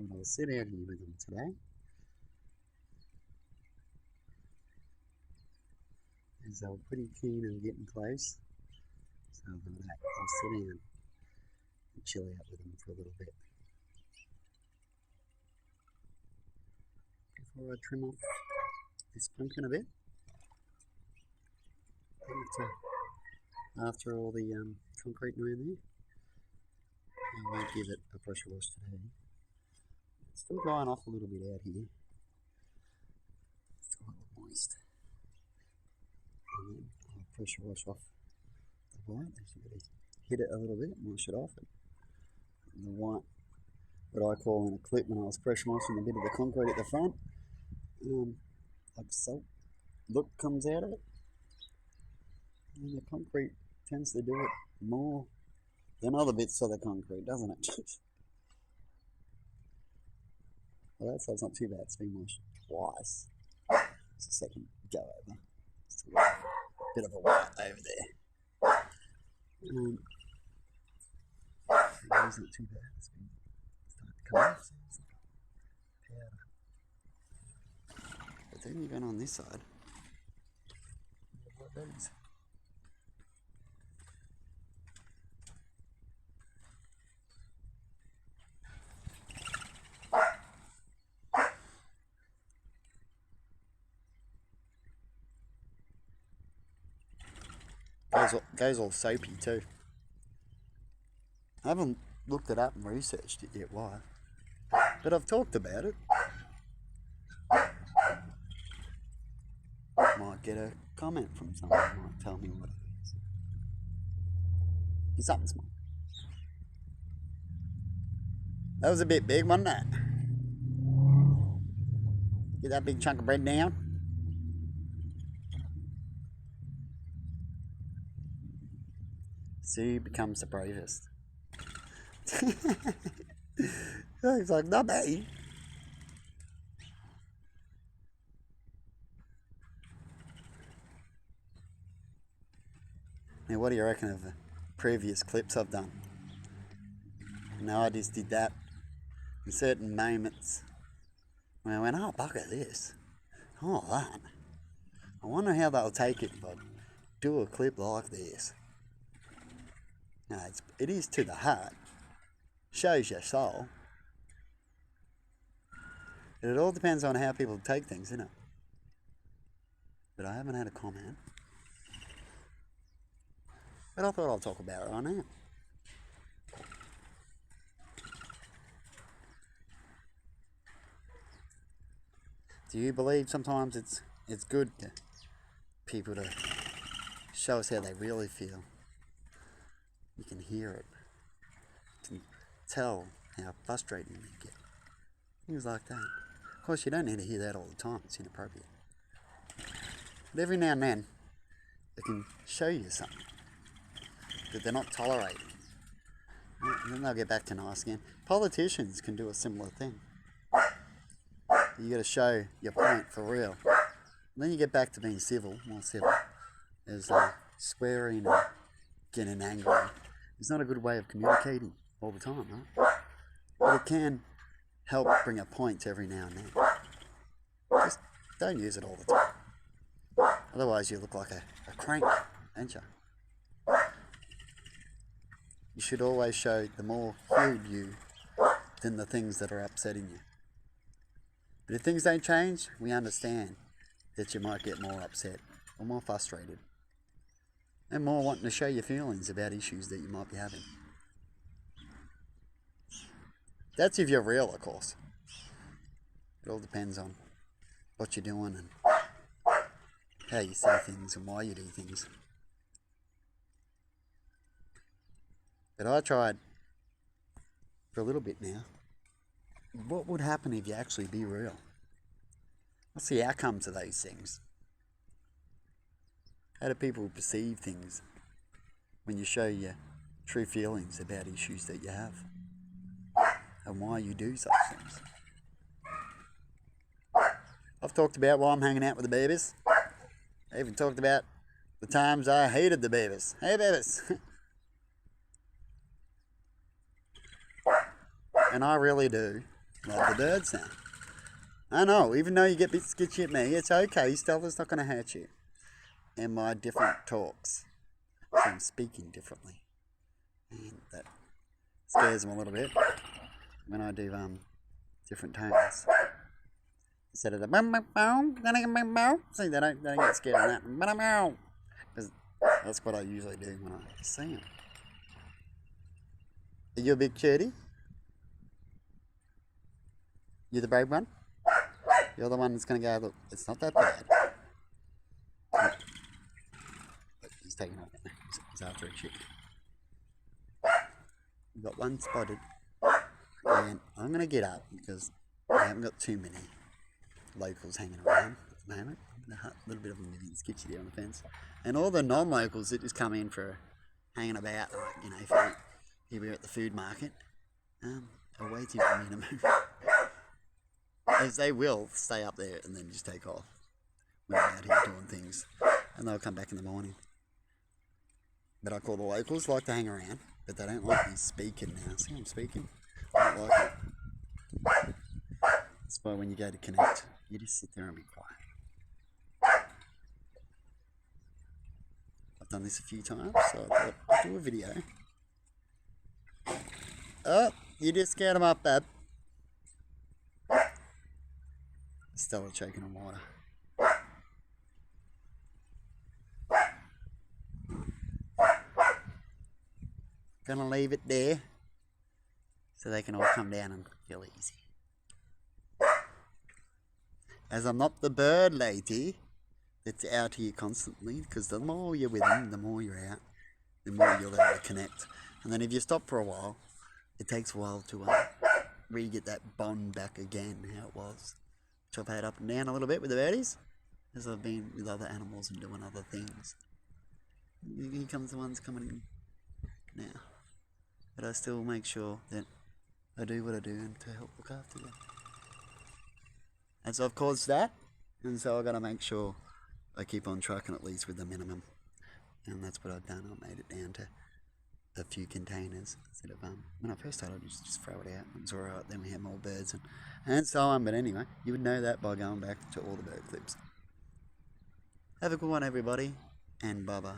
thought I'll sit out here with them today, as they were pretty keen on getting close. So I thought, hey, I'll sit down and chill out with them for a little bit before I trim off this pumpkin a bit. After all the concrete around there, I won't give it a pressure wash today. It's still drying off a little bit out here. It's still a little moist. And then I'll pressure wash off the white. Just really hit it a little bit and wash it off. And the white, what I call in a clip when I was pressure washing a bit of the concrete at the front, like salt look comes out of it. And the concrete tends to do it more than other bits of the concrete, doesn't it? Well, that side's not too bad. It's been washed twice. It's a second go over. Still got a bit of a white over there. It's not too bad. It's been starting to come off. It's like powder. But then even on this side, what that is. Goes all soapy too. I haven't looked it up and researched it yet why, but I've talked about it. Might get a comment from someone who might tell me what it is. It's something small. That was a bit big, wasn't it? Get that big chunk of bread down. Sue becomes the bravest. He's like, not me. Now, what do you reckon of the previous clips I've done? I just did that in certain moments when I went, oh, bugger this. Oh, that. I wonder how they'll take it if I do a clip like this. No, it is to the heart. Shows your soul. But it all depends on how people take things, isn't it? But I haven't had a comment. But I thought I'll talk about it right now. Do you believe sometimes it's good to people to show us how they really feel? You can hear it. You can tell how frustrating they get. Things like that. Of course, you don't need to hear that all the time. It's inappropriate. But every now and then, it can show you something that they're not tolerating. And then they'll get back to nice again. Politicians can do a similar thing. You got to show your point for real. And then you get back to being civil, more civil. There's swearing and getting angry. It's not a good way of communicating all the time, right? But it can help bring a point every now and then. Just don't use it all the time. Otherwise you look like a crank, don't you? You should always show the more healed you than the things that are upsetting you. But if things don't change, we understand that you might get more upset or more frustrated and more wanting to show your feelings about issues that you might be having. That's if you're real, of course. It all depends on what you're doing and how you see things and why you do things. But I tried for a little bit now. What would happen if you actually be real? What's the outcomes of those things? How do people perceive things when you show your true feelings about issues that you have and why you do such things? I've talked about why I'm hanging out with the babies. I even talked about the times I hated the babies. Hey, babies! And I really do like the birds now. I know, even though you get a bit sketchy at me, it's okay. Stealth is not going to hurt you. And my different talks. So I'm speaking differently. And that scares them a little bit when I do different tones. Instead of the see, they don't get scared of that. Because that's what I usually do when I see them. Are you a big Churdy? You're the brave one? You're the one that's going to go, look, it's not that bad. Look, he's taking off now. He's after a chick. We've got one spotted. And I'm going to get up because I haven't got too many locals hanging around at the moment. A little bit of them getting sketchy there on the fence. And all the non-locals that just come in for hanging about, like, you know, if you're at the food market, are waiting for me to move. As they will stay up there and then just take off when I'm out here doing things. And they'll come back in the morning. But I call the locals, like to hang around, but they don't like me speaking now. See, I'm speaking. I don't like it. That's why when you go to connect, you just sit there and be quiet. I've done this a few times, so I thought I'd do a video. Oh, you just scared them up, Bab. Stella choking on water. Gonna leave it there so they can all come down and feel easy. As I'm not the bird lady that's out here constantly, because the more you're with them, the more you're out, the more you'll be able to connect. And then if you stop for a while, it takes a while to really get that bond back again, how it was. Which I've had up and down a little bit with the birdies, as I've been with other animals and doing other things. Here comes the ones coming in now. But I still make sure that I do what I do and to help look after them. And so I've caused that, and so I've got to make sure I keep on trucking at least with the minimum. And that's what I've done. I made it down to a few containers instead of when I first started, I just throw it out. It was alright. Then we had more birds and so on. But anyway, you would know that by going back to all the bird clips. Have a good one, everybody, and bye bye.